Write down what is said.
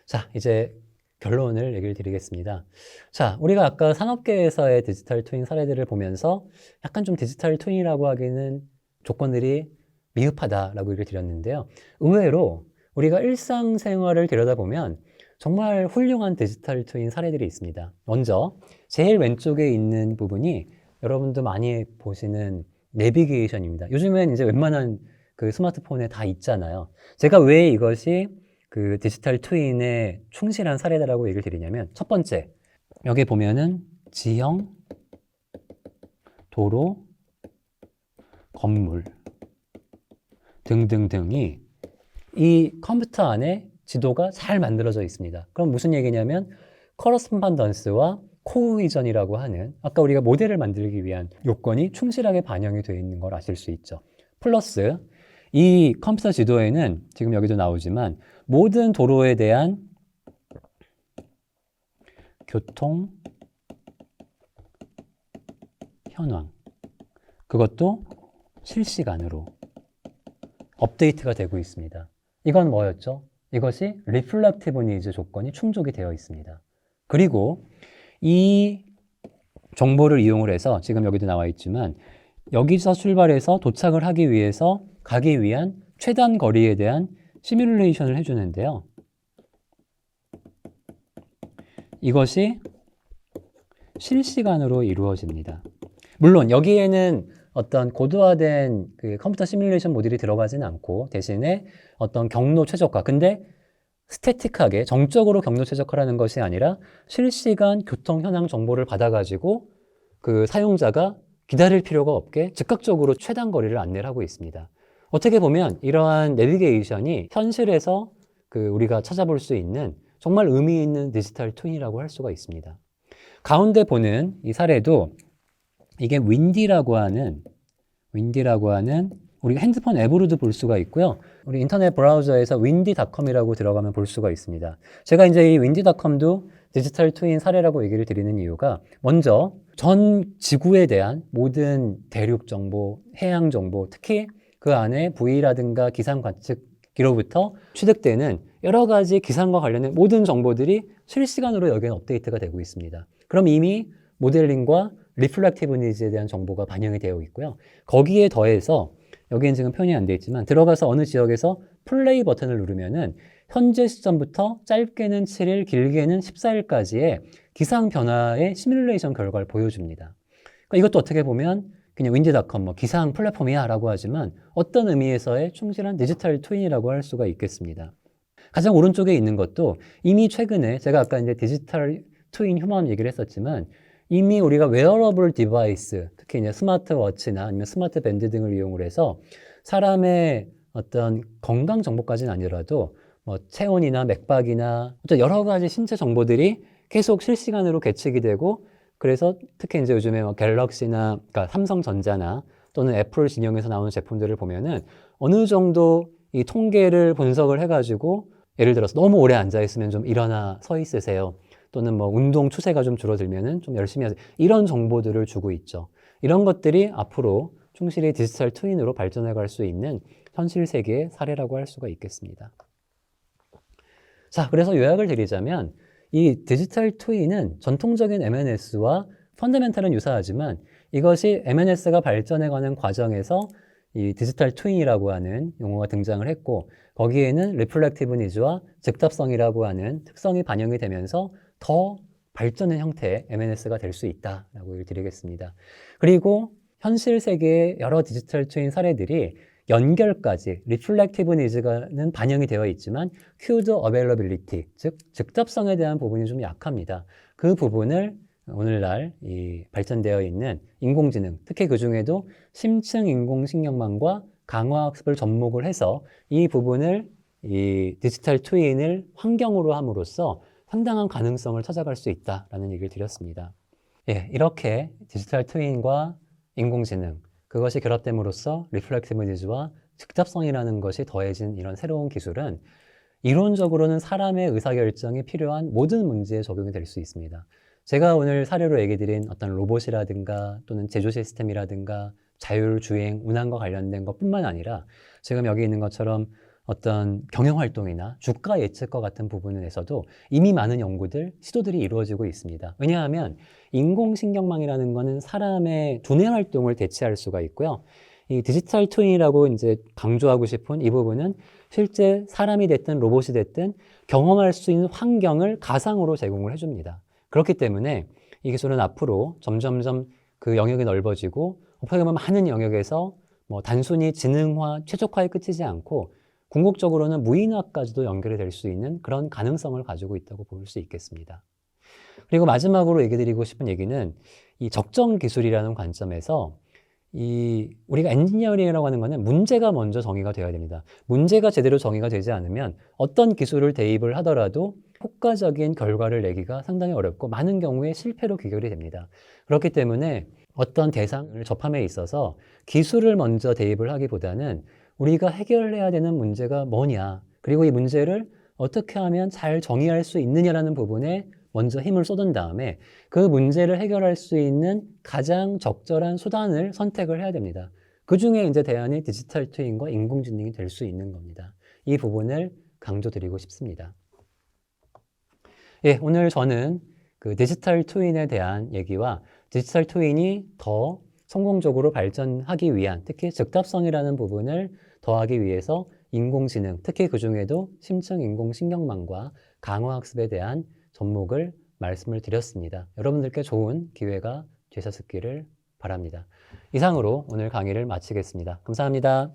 자, 이제 결론을 얘기를 드리겠습니다. 자, 우리가 아까 산업계에서의 디지털 트윈 사례들을 보면서 약간 좀 디지털 트윈이라고 하기는 조건들이 미흡하다라고 얘기를 드렸는데요. 의외로 우리가 일상생활을 들여다보면 정말 훌륭한 디지털 트윈 사례들이 있습니다. 먼저 제일 왼쪽에 있는 부분이 여러분도 많이 보시는 내비게이션입니다. 요즘엔 이제 웬만한 그 스마트폰에 다 있잖아요. 제가 왜 이것이 그 디지털 트윈의 충실한 사례다라고 얘기를 드리냐면, 첫 번째, 여기 보면은 지형, 도로, 건물 등등등이 이 컴퓨터 안에 지도가 잘 만들어져 있습니다. 그럼 무슨 얘기냐면 커러스판던스와 코의전이라고 하는, 아까 우리가 모델을 만들기 위한 요건이 충실하게 반영이 되어 있는 걸 아실 수 있죠. 플러스 이 컴퓨터 지도에는 지금 여기도 나오지만 모든 도로에 대한 교통 현황, 그것도 실시간으로 업데이트가 되고 있습니다. 이건 뭐였죠? 이것이 리플렉티브 니즈 조건이 충족이 되어 있습니다. 그리고 이 정보를 이용을 해서 지금 여기도 나와 있지만 여기서 출발해서 도착을 하기 위해서 가기 위한 최단 거리에 대한 시뮬레이션을 해주는데요. 이것이 실시간으로 이루어집니다. 물론 여기에는 어떤 고도화된 그 컴퓨터 시뮬레이션 모듈이 들어가지는 않고 대신에 어떤 경로 최적화, 근데 스태틱하게 정적으로 경로 최적화라는 것이 아니라 실시간 교통 현황 정보를 받아가지고 그 사용자가 기다릴 필요가 없게 즉각적으로 최단 거리를 안내를 하고 있습니다. 어떻게 보면 이러한 내비게이션이 현실에서 그 우리가 찾아볼 수 있는 정말 의미 있는 디지털 트윈이라고 할 수가 있습니다. 가운데 보는 이 사례도 이게 윈디라고 하는 우리 핸드폰 앱으로도 볼 수가 있고요. 우리 인터넷 브라우저에서 windy.com이라고 들어가면 볼 수가 있습니다. 제가 이제 이 windy.com도 디지털 트윈 사례라고 얘기를 드리는 이유가, 먼저 전 지구에 대한 모든 대륙 정보, 해양 정보, 특히 그 안에 부위라든가 기상 관측기로부터 취득되는 여러 가지 기상과 관련된 모든 정보들이 실시간으로 여기에 업데이트가 되고 있습니다. 그럼 이미 모델링과 리플렉티브 니즈에 대한 정보가 반영이 되어 있고요. 거기에 더해서 여기엔 지금 표현이 안 되어 있지만 들어가서 어느 지역에서 플레이 버튼을 누르면은 현재 시점부터 짧게는 7일, 길게는 14일까지의 기상 변화의 시뮬레이션 결과를 보여줍니다. 그러니까 이것도 어떻게 보면 그냥 윈디.com 뭐 기상 플랫폼이야 라고 하지만 어떤 의미에서의 충실한 디지털 트윈이라고 할 수가 있겠습니다. 가장 오른쪽에 있는 것도 이미 최근에 제가 아까 이제 디지털 트윈 휴먼 얘기를 했었지만 이미 우리가 웨어러블 디바이스, 특히 이제 스마트워치나 아니면 스마트 밴드 등을 이용을 해서 사람의 어떤 건강 정보까지는 아니더라도 뭐 체온이나 맥박이나 여러 가지 신체 정보들이 계속 실시간으로 계측이 되고, 그래서 특히 이제 요즘에 뭐 갤럭시나 그러니까 삼성전자나 또는 애플 진영에서 나오는 제품들을 보면은 어느 정도 이 통계를 분석을 해가지고 예를 들어서 너무 오래 앉아 있으면 좀 일어나 서 있으세요. 또는 뭐 운동 추세가 좀 줄어들면은 좀 열심히 하세요. 이런 정보들을 주고 있죠. 이런 것들이 앞으로 충실히 디지털 트윈으로 발전해 갈 수 있는 현실 세계의 사례라고 할 수가 있겠습니다. 자, 그래서 요약을 드리자면 이 디지털 트윈은 전통적인 MNS와 펀더멘탈은 유사하지만 이것이 MNS가 발전해가는 과정에서 이 디지털 트윈이라고 하는 용어가 등장을 했고, 거기에는 리플렉티브 니즈와 즉답성이라고 하는 특성이 반영이 되면서 더 발전된 형태의 MNS가 될 수 있다라고 얘기를 드리겠습니다. 그리고 현실 세계의 여러 디지털 트윈 사례들이 연결까지 리플렉티브 니즈가는 반영이 되어 있지만 큐드 어베일러빌리티, 즉 즉답성에 대한 부분이 좀 약합니다. 그 부분을 오늘날 이 발전되어 있는 인공지능, 특히 그 중에도 심층 인공신경망과 강화학습을 접목을 해서 이 부분을 이 디지털 트윈을 환경으로 함으로써 상당한 가능성을 찾아갈 수 있다라는 얘기를 드렸습니다. 예, 이렇게 디지털 트윈과 인공지능, 그것이 결합됨으로써 리플렉티브 니즈와 즉답성이라는 것이 더해진 이런 새로운 기술은 이론적으로는 사람의 의사결정이 필요한 모든 문제에 적용이 될 수 있습니다. 제가 오늘 사례로 얘기 드린 어떤 로봇이라든가 또는 제조 시스템이라든가 자율주행, 운항과 관련된 것뿐만 아니라 지금 여기 있는 것처럼 어떤 경영활동이나 주가 예측과 같은 부분에서도 이미 많은 연구들, 시도들이 이루어지고 있습니다. 왜냐하면 인공신경망이라는 거는 사람의 두뇌 활동을 대체할 수가 있고요. 이 디지털 트윈이라고 이제 강조하고 싶은 이 부분은 실제 사람이 됐든 로봇이 됐든 경험할 수 있는 환경을 가상으로 제공을 해줍니다. 그렇기 때문에 이 기술은 앞으로 점점점 그 영역이 넓어지고 어떻게 보면 많은 영역에서 뭐 단순히 지능화, 최적화에 그치지 않고 궁극적으로는 무인화까지도 연결이 될 수 있는 그런 가능성을 가지고 있다고 볼 수 있겠습니다. 그리고 마지막으로 얘기 드리고 싶은 얘기는 이 적정 기술이라는 관점에서 우리가 엔지니어링이라고 하는 거는 문제가 먼저 정의가 되어야 됩니다. 문제가 제대로 정의가 되지 않으면 어떤 기술을 대입을 하더라도 효과적인 결과를 내기가 상당히 어렵고 많은 경우에 실패로 귀결이 됩니다. 그렇기 때문에 어떤 대상을 접함에 있어서 기술을 먼저 대입을 하기보다는 우리가 해결해야 되는 문제가 뭐냐, 그리고 이 문제를 어떻게 하면 잘 정의할 수 있느냐라는 부분에 먼저 힘을 쏟은 다음에 그 문제를 해결할 수 있는 가장 적절한 수단을 선택을 해야 됩니다. 그 중에 이제 대안이 디지털 트윈과 인공지능이 될 수 있는 겁니다. 이 부분을 강조드리고 싶습니다. 예, 오늘 저는 그 디지털 트윈에 대한 얘기와 디지털 트윈이 더 성공적으로 발전하기 위한, 특히 즉답성이라는 부분을 더하기 위해서 인공지능, 특히 그 중에도 심층 인공신경망과 강화학습에 대한 접목을 말씀을 드렸습니다. 여러분들께 좋은 기회가 되셨기를 바랍니다. 이상으로 오늘 강의를 마치겠습니다. 감사합니다.